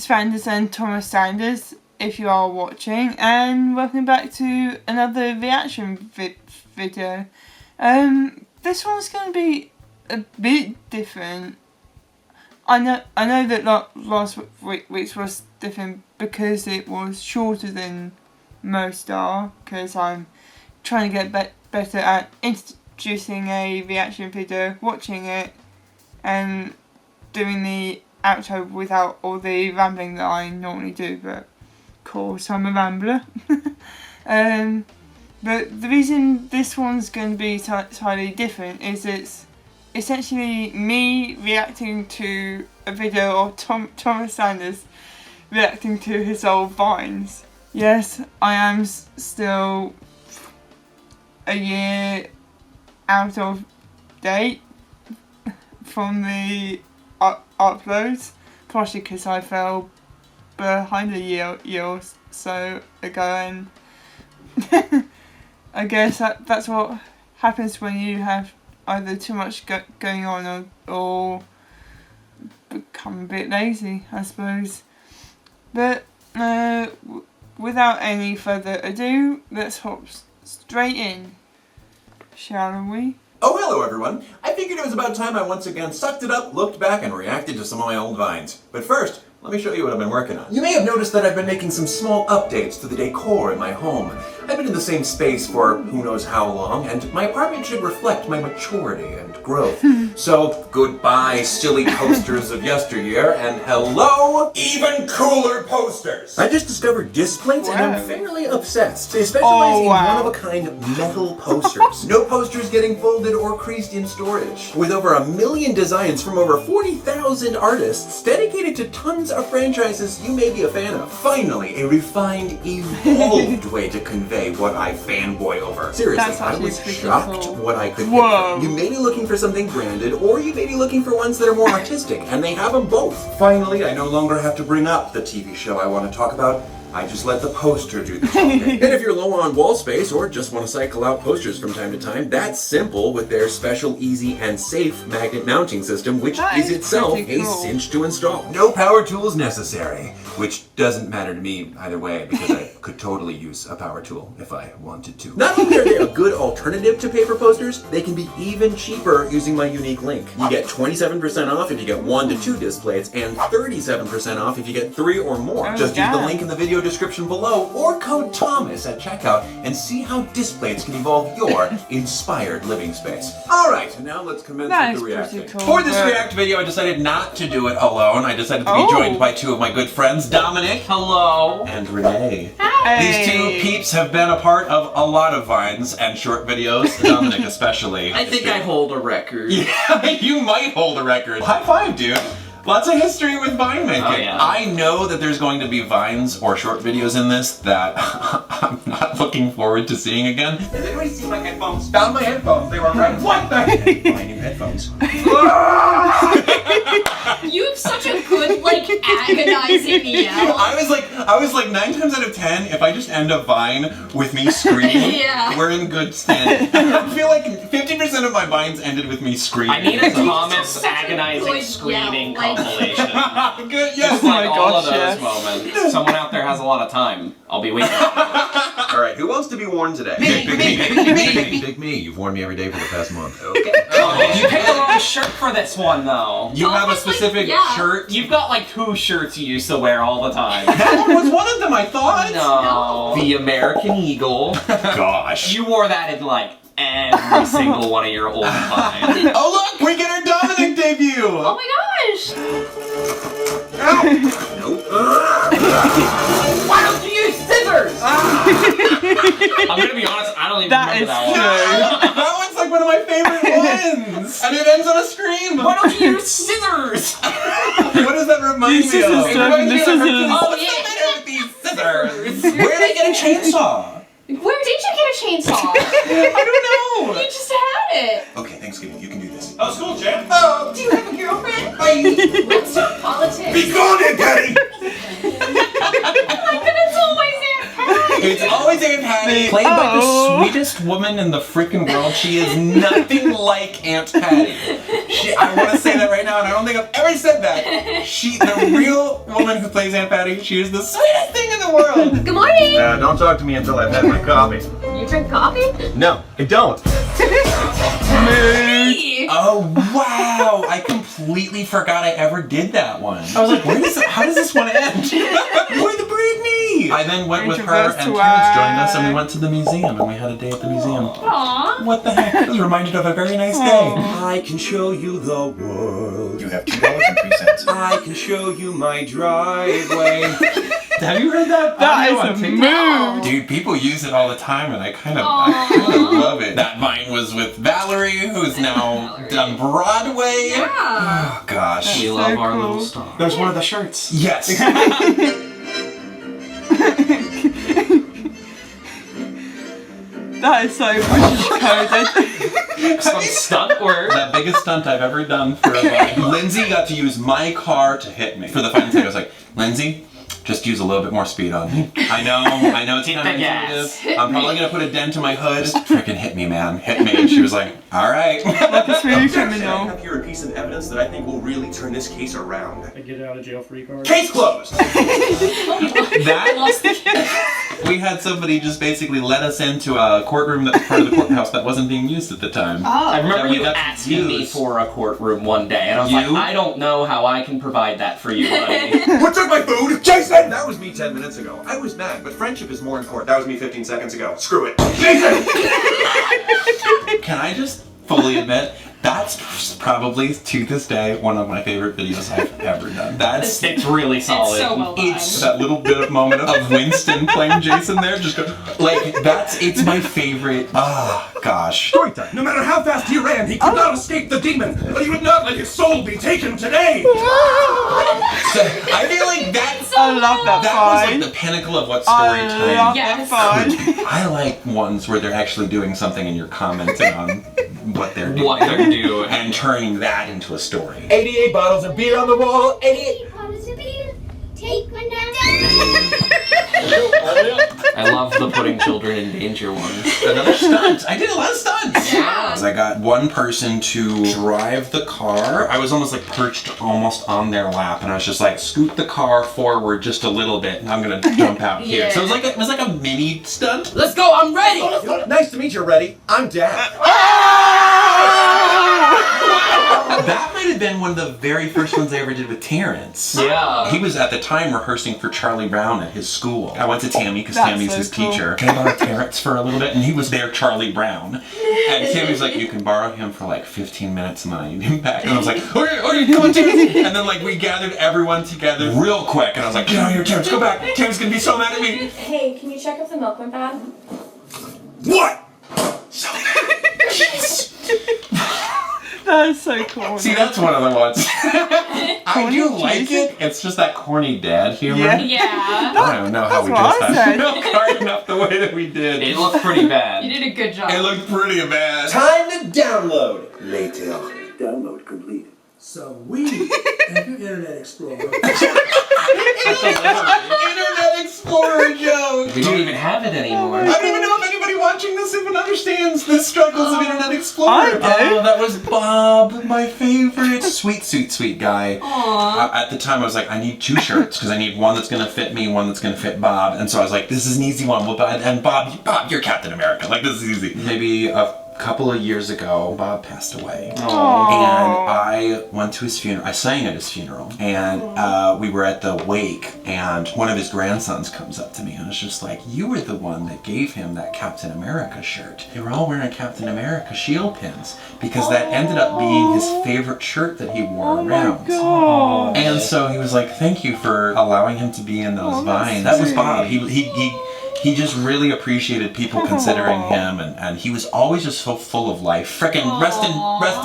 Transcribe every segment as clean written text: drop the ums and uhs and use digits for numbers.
Sanders and Thomas Sanders, if you are watching, and welcome back to another reaction video. This one's going to be a bit different. I know that last week's was different because it was shorter than most are, because I'm trying to get better at introducing a reaction video, watching it, and doing the outro without all the rambling that I normally do, but of course I'm a rambler. But the reason this one's going to be slightly different is it's essentially me reacting to a video of Thomas Sanders reacting to his old vines. Yes, I am still a year out of date from the uploads, partially because I fell behind a year or so ago, and I guess that's what happens when you have either too much going on or become a bit lazy, I suppose. But without any further ado, let's hop straight in, shall we? Oh, hello everyone! I figured it was about time I once again sucked it up, looked back, and reacted to some of my old vines. But first, let me show you what I've been working on. You may have noticed that I've been making some small updates to the decor in my home. I've been in the same space for who knows how long, and my apartment should reflect my maturity and growth. So, goodbye silly posters of yesteryear, and hello, even cooler posters! I just discovered disc plates, and I'm fairly upset. They specialize in one-of-a-kind metal posters. No posters getting folded or creased in storage. With over 1 million designs from over 40,000 artists dedicated to tons of franchises you may be a fan of. Finally, a refined, evolved way to convey what I fanboy over. Seriously, I was shocked what I could get from. You may be looking for something branded, or you may be looking for ones that are more artistic, and they have them both. Finally, I no longer have to bring up the TV show I want to talk about. I just let the poster do the talking. And if you're low on wall space or just want to cycle out posters from time to time, that's simple with their special, easy, and safe magnet mounting system, which is itself a cinch to install. No power tools necessary, which doesn't matter to me either way because I could totally use a power tool if I wanted to. Not only are they a good alternative to paper posters, they can be even cheaper using my unique link. You get 27% off if you get 1 to 2 disc plates and 37% off if you get 3 or more. Just use the link in the video description below or code Thomas at checkout and see how disc plates can evolve your inspired living space. Alright, now let's commence with the reaction. Cool, For this react video, I decided not to do it alone. I decided to be joined by 2 of my good friends, Dominic. Hello. And Renee. Hey. These 2 peeps have been a part of a lot of vines and short videos, Dominic especially. I think I hold a record. Yeah, you might hold a record. High five, dude. Lots of history with vine making. Oh, yeah. I know that there's going to be vines or short videos in this that I'm not looking forward to seeing again. Has anybody seen my headphones? Found my headphones. They were right. What the heck? My new headphones. You have such a good, like, agonizing yell. I was like 9 times out of 10, if I just end a vine with me screaming, we're in good standing. I feel like 50% of my vines ended with me screaming. I need a Thomas agonizing screaming compilation. Good, yes. Just like all of those moments. Someone out there has a lot of time. I'll be waiting. Alright, who wants to be warned today? Pick me. You've warned me every day for the past month. Okay. You picked the wrong shirt for this one, though. You have a specific shirt? You've got like 2 shirts you used to wear all the time. That one was one of them, I thought. No. The American Eagle. Gosh. You wore that in like every single one of your old vines. Oh look! We get our Dominic debut! Oh my gosh! Nope. Why don't you use scissors? I'm gonna be honest, I don't even remember that one. That one's like one of my favorite ones! And it ends on a scream! Why don't you use scissors? What does that remind me of? Oh yeah! With these scissors! Where did I get a chainsaw? Where did you get a chainsaw? I don't know! You just had it. Okay, Thanksgiving, you can do this. Oh, school, champ. Oh, do you have a girlfriend? Let's talk politics. Be gone, Daddy! Oh my goodness, always there. It's always Aunt Patty, played by the sweetest woman in the freaking world. She is nothing like Aunt Patty. I want to say that right now, and I don't think I've ever said that. The real woman who plays Aunt Patty, she is the sweetest thing in the world. Good morning! Don't talk to me until I've had my coffee. You drink coffee? No, I don't. Hey! Oh, wow. I completely forgot I ever did that one. I was like, how does this one end? Where the Britney? I then went with her, and Terrence joined us, and we went to the museum, and we had a day at the museum. Aww. What the heck? I was reminded of a very nice day. I can show you the world. You have $2.03. I can show you my driveway. Have you heard that? That is a move. Dude, people use it all the time, and I kind of love it. That vine was with Valerie, who's now done Broadway. Yeah. Oh, gosh. We love our little star. There's one of the shirts. Yes. That is so much coded. Some stunt work. The biggest stunt I've ever done for a vine. Lindsay got to use my car to hit me. For the final thing, I was like, Lindsay, just use a little bit more speed on me. I know it's kind of intuitive. I'm probably gonna put a dent in my hood. Just freaking hit me, man. Hit me. And she was like, all right. Like a smooth I criminal. have here a piece of evidence that I think will really turn this case around. A get out of jail free card. Case closed! We had somebody just basically let us into a courtroom that was part of the courthouse that wasn't being used at the time. I remember That we you got to asking me use. for a courtroom one day, and I was like, I don't know how I can provide that for you, buddy. What took my food? Jason! That was me 10 minutes ago. I was mad, but friendship is more important. That was me 15 seconds ago. Screw it. Jason! Can I just fully admit, that's probably, to this day, one of my favorite videos I've ever done. It's really solid. It's so well done. It's that little bit of moment of Winston playing Jason there, just go, like, it's my favorite. Ah, gosh. Story time. No matter how fast he ran, he could not escape the demon, but he would not let his soul be taken today! So, I feel like I love that that was fine. like the pinnacle of what I storytelling love Yes. that fine. I like ones where they're actually doing something and you're commenting on what they're doing. What they're doing. And turning that into a story. 88 bottles of beer on the wall, 88... Take one down. I love the putting children in danger ones. Another stunt. I did a lot of stunts. Yeah. I got one person to drive the car. I was almost like perched almost on their lap, and I was just like, scoot the car forward just a little bit, and I'm gonna jump out here. Yeah. So it was like a mini stunt. Let's go, I'm ready! Nice to meet you, Reddy. I'm Dad. That might have been one of the very first ones I ever did with Terrence. Yeah. He was at the time rehearsing for Charlie Brown at his school. I went to Tammy because That's Tammy's so his cool. teacher. Can I borrow Terrence for a little bit? And he was there, Charlie Brown. And Tammy was like, you can borrow him for like 15 minutes and then I need him back. And I was like, okay, come on, Terrence. And then like we gathered everyone together real quick. And I was like, get out of here, Terrence, go back. Terrence gonna be so mad at me. Hey, can you check if the milk went bad? What? So mad. Yes. That is so cool. See, that's one of the ones. I do Corny like cheesy. it. It's just that corny dad humor. Yeah. Yeah. I don't know how we That's just what I had said. milk hard enough the way that we did. It looked pretty bad. You did a good job. It looked pretty bad. Time to download. Later. Download complete. So we have your Internet Explorer. Internet Explorer joke. We don't even have it anymore. I don't even know if anybody watching this even understands the struggles of Internet Explorer. I do. Oh, that was Bob, my favorite. Sweet guy. Aww. At the time, I was like, I need 2 shirts because I need one that's gonna fit me, one that's gonna fit Bob. And so I was like, this is an easy one. Well, and Bob, you're Captain America. Like, this is easy. Maybe a couple of years ago, Bob passed away. And I went to his funeral. I sang at his funeral. And we were at the wake, and one of his grandsons comes up to me and was just like, you were the one that gave him that Captain America shirt. They were all wearing Captain America shield pins because that ended up being his favorite shirt that he wore around. God. And so he was like, thank you for allowing him to be in those vines. That was Bob. He just really appreciated people considering him, and he was always just so full of life. Frickin' rest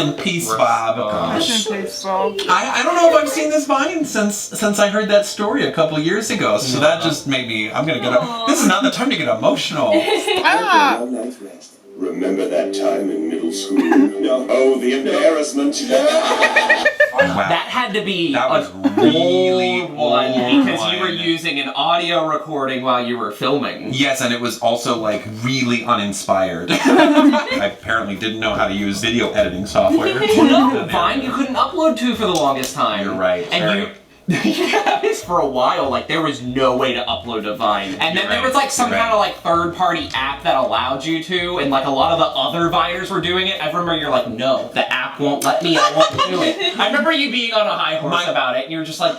in peace, Bob. Rest in peace, Bob. I don't know if I've seen this vine since I heard that story a couple of years ago. So that just made me. I'm gonna get. This is not the time to get emotional. Ah! Night's rest. Remember that time in middle school? No. Oh, the embarrassment. Wow. That had to be That was an really old one old because you were one. using an audio recording while you were filming. Yes, and it was also like really uninspired. I apparently didn't know how to use video editing software. Well, no, Vine you couldn't upload to for the longest time. You're right, And sorry. you yeah, this for a while, like there was no way to upload to Vine. And then You're there right, was like some you're kind of like third-party app that allowed you to, and like a lot of the other Viners were doing it. I remember you're like, no, the app won't let me, I won't do it. I remember you being on a high horse about it, and you were just like,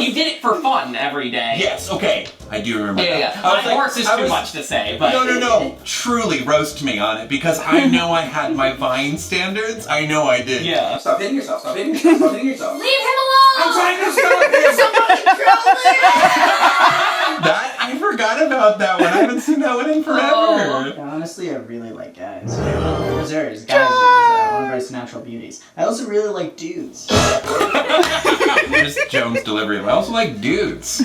you did it for fun every day. Yes, okay. I do remember Yeah, that. yeah. I was High like- horse is I too was- much to say, but... No. Truly roast me on it because I know I had my Vine standards. I know I did. Yeah. Stop hitting yourself, stop hitting yourself, stop hitting yourself. Leave him alone! I'm trying to stop him! Somebody kill me! That I forgot about that one. I haven't seen that one in forever. Oh. Yeah, honestly, I really like guys. There's guys, one embrace natural beauties. I also really like dudes. Just Joan's delivery. I also like dudes.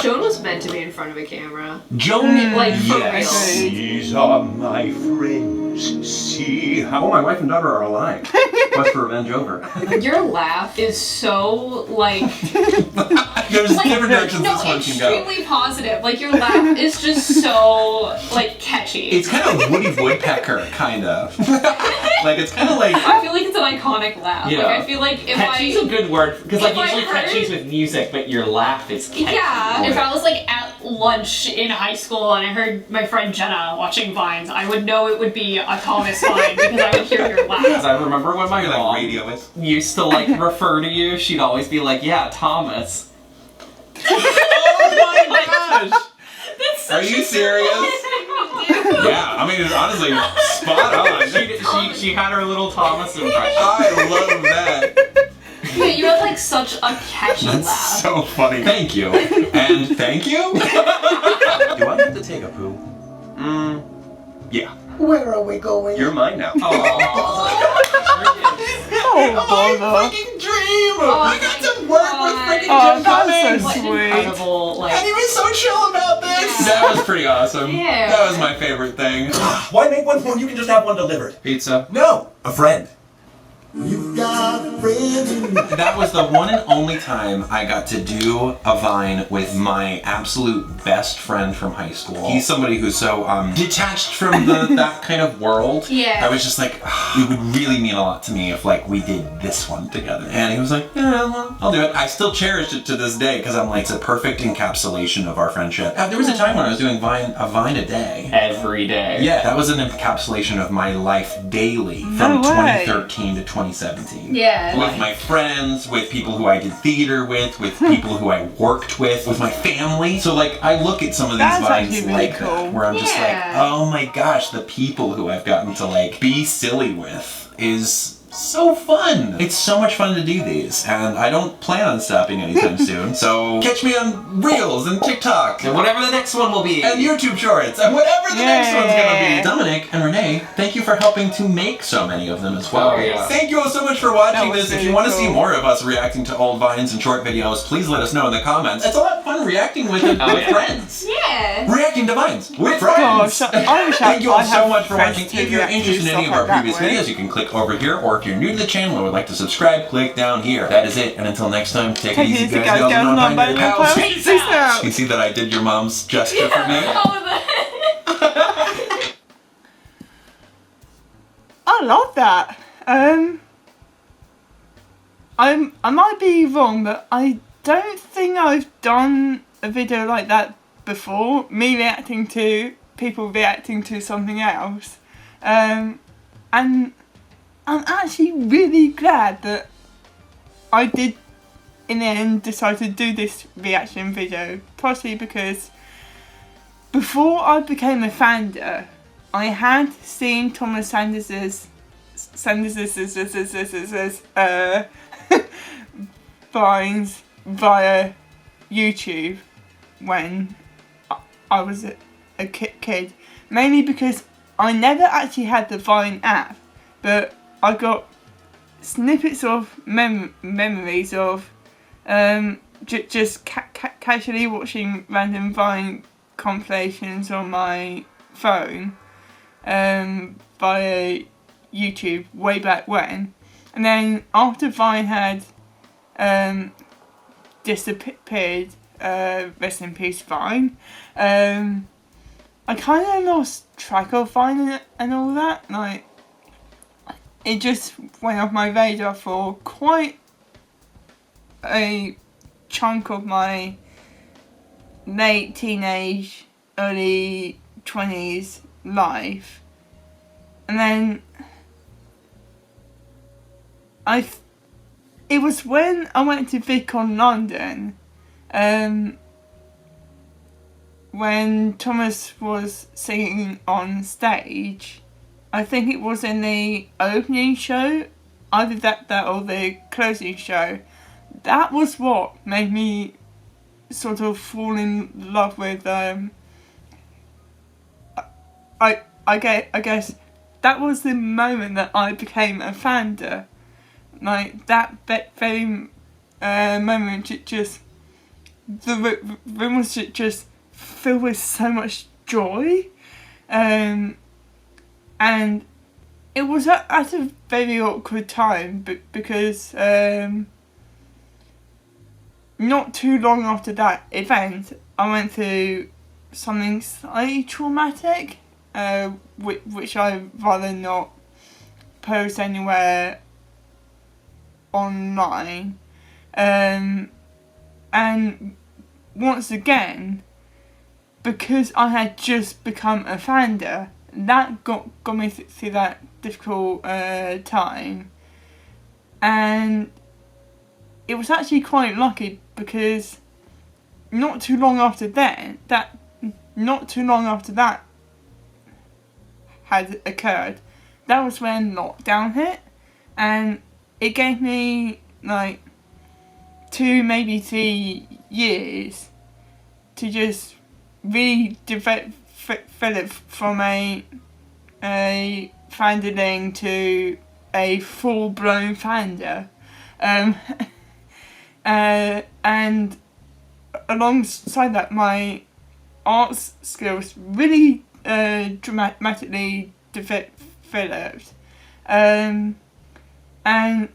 Joan was meant to be in front of a camera. Joan, Like, for yes. real. These are my friends. See how my wife and daughter are alive. What's for revenge over? Your laugh is so, like... There's like, different directions no, this one can go. extremely positive. Like, your laugh is just so, like, catchy. It's kind of Woody Woodpecker, kind of. Like, it's kind of like... I feel like it's an iconic laugh. Yeah. Like, I feel like if Catchy's a good word, because like if I usually heard- catchy's with music, but your laugh is catchy. Yeah, if I was like at lunch in high school and I heard my friend Jenna watching Vines, I would know it would be a Thomas Vine because I would hear your laugh. Because I remember when my Like mom radio is. used to like refer to you, she'd always be like, yeah, Thomas. Oh my gosh! That's Are you serious? Yeah, I mean, it's honestly spot on. She had her little Thomas impression. I love that. Yeah, you have like such a catchy That's laugh. so funny. Thank you. And thank you? Do I have to take a poo? Yeah. Where are we going? You're mine now. Oh, bother. Fucking dream! Oh I got to work with freaking Oh, Jim that's Cummings! so What an sweet. incredible, like... And he was so chill about this! That was pretty awesome. Yeah. That was my favorite thing. Why make one when you can just have one delivered? Pizza. No, a friend. You got a friend in me. That was the one and only time I got to do a Vine with my absolute best friend from high school. He's somebody who's so detached from that kind of world. Yeah. I was just like, it would really mean a lot to me if like we did this one together. And he was like, yeah, well, I'll do it. I still cherish it to this day because I'm like, it's a perfect encapsulation of our friendship. There was a time when I was doing a Vine a day. Every day. Yeah, that was an encapsulation of my life daily from No way. 2013 to 2017. Yeah. With my friends, with people who I did theater with people who I worked with my family. So like, I look at some of these That's Vines actually really like cool. that, where I'm just like, Yeah. oh my gosh, the people who I've gotten to like be silly with is so fun. It's so much fun to do these, and I don't plan on stopping anytime soon. So catch me on Reels and TikTok And whatever the next one will be. and YouTube Shorts, and whatever the next one's gonna Yeah. be. Dominic and Renee, thank you for helping to make so many of them as well. Oh, yeah. Thank you all so much for watching That was this. If really you want to see cool. more of us reacting to old Vines and short videos, please let us know in the comments. It's a lot of fun reacting with yeah. friends. Yeah. Reacting to Vines with Gosh, friends. I wish Thank you all I so have much for friends watching. to If you're react to interested in any of stuff our like previous that with. videos, you can click over here, or if you're new to the channel and would like to subscribe, click down here. That is it, and until next time, take it Take it easy, easy, guys, guys, girls, girls, and non-binary non-binary pals. pals. Peace Peace out. out. You see that I did your mom's gesture for me? I love that. I might be wrong, but I don't think I've done a video like that before. Me reacting to people reacting to something else. And I'm actually really glad that I did in the end decide to do this reaction video. Partly because before I became a founder, I had seen Thomas Sanders's Vines via YouTube when I was a kid. Mainly because I never actually had the Vine app, but I got snippets of memories of just casually watching random Vine compilations on my phone via YouTube way back when, And then after Vine had disappeared, rest in peace Vine, I kind of lost track of Vine and all that. Like, it just went off my radar for quite a chunk of my late teenage, early 20s life. And then it was when I went to VidCon London, when Thomas was singing on stage. I think it was in the opening show, either that or the closing show. That was what made me sort of fall in love with, I guess that was the moment that I became a fanda. Like, that very moment, the room was just filled with so much joy. And it was at a very awkward time, because not too long after that event, I went through something slightly traumatic, which I'd rather not post anywhere online. And once again, because I had just become a fanda, that got me through that difficult time. And it was actually quite lucky, because not too long after that had occurred. That was when lockdown hit, and it gave me like 2, maybe 3 years to just really develop from a fandaling to a full-blown fanda. And alongside that, my arts skills really dramatically developed. And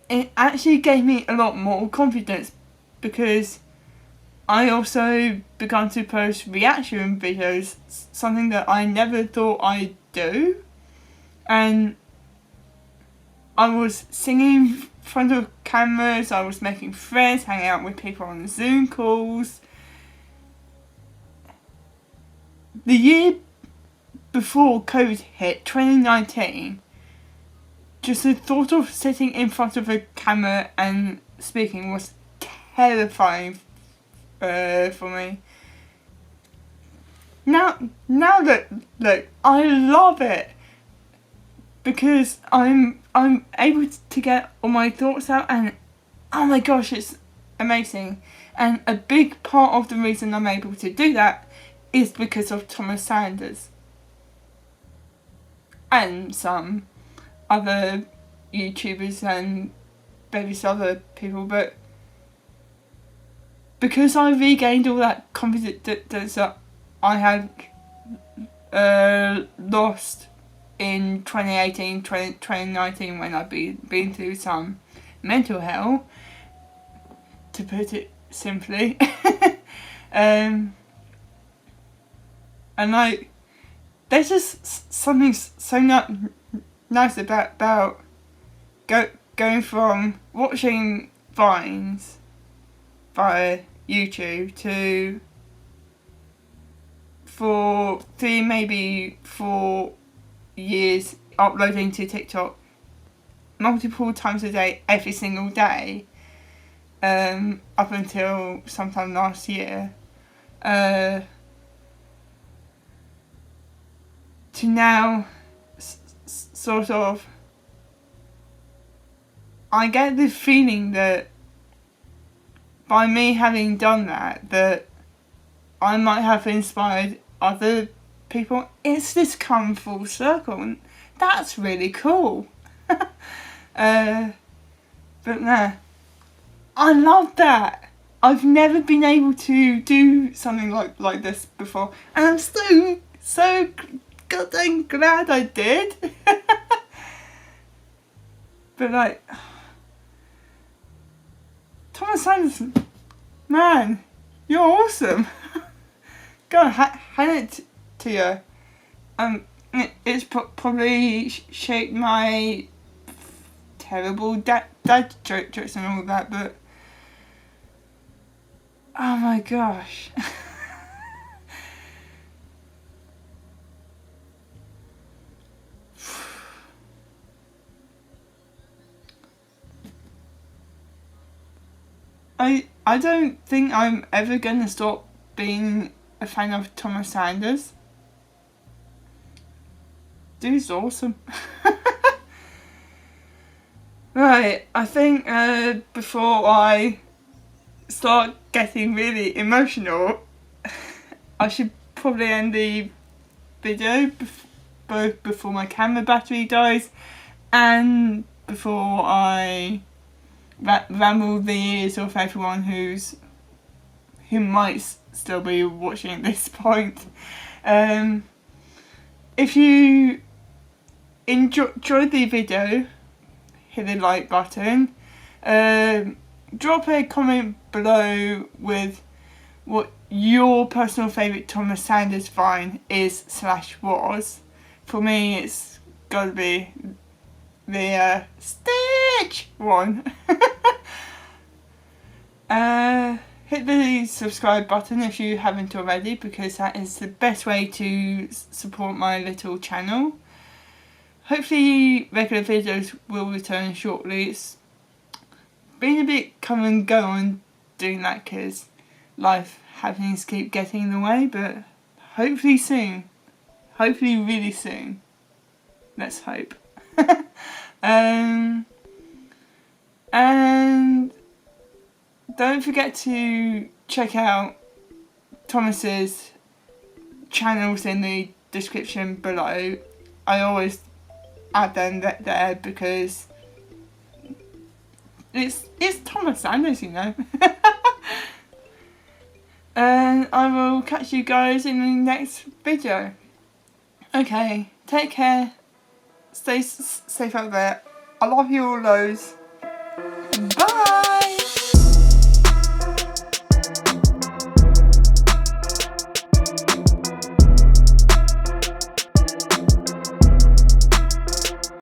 it actually gave me a lot more confidence, because I also began to post reaction videos, something that I never thought I'd do. And I was singing in front of cameras, I was making friends, hanging out with people on Zoom calls. The year before COVID hit, 2019, just the thought of sitting in front of a camera and speaking was terrifying for me. Now look, I love it, because I'm able to get all my thoughts out, and oh my gosh, it's amazing. And a big part of the reason I'm able to do that is because of Thomas Sanders and some other YouTubers and various other people, but because I regained all that confidence that I had lost in 2018, 2019, when I'd been through some mental hell, to put it simply. And like, there's just something so nice about going from watching Vines via YouTube to, for 3, maybe 4 years, uploading to TikTok multiple times a day, every single day, up until sometime last year, to now sort of, I get the feeling that by me having done that I might have inspired other people. It's just come full circle, and that's really cool. But nah, I love that. I've never been able to do something like this before, and I'm so goddamn glad I did. But like, Thomas Anderson, man, you're awesome. Go on, hand it to you. It's probably shaped my terrible dad jokes and all that, but oh my gosh. I don't think I'm ever gonna stop being a fan of Thomas Sanders. Dude's awesome. Right, I think before I start getting really emotional, I should probably end the video both before my camera battery dies and before I ramble the ears of everyone who might still be watching at this point. If you enjoyed the video, hit the like button. Drop a comment below with what your personal favourite Thomas Sanders Vine is / was. For me, it's gotta be the Stitch one. Hit the subscribe button if you haven't already, because that is the best way to support my little channel. Hopefully regular videos will return shortly. It's been a bit come and go on doing that because life happenings keep getting in the way, but hopefully soon. Hopefully really soon. Let's hope. And don't forget to check out Thomas's channels in the description below. I always add them there because it's Thomas Sanders, you know. And I will catch you guys in the next video. Okay, take care. Stay safe out there. I love you all loads.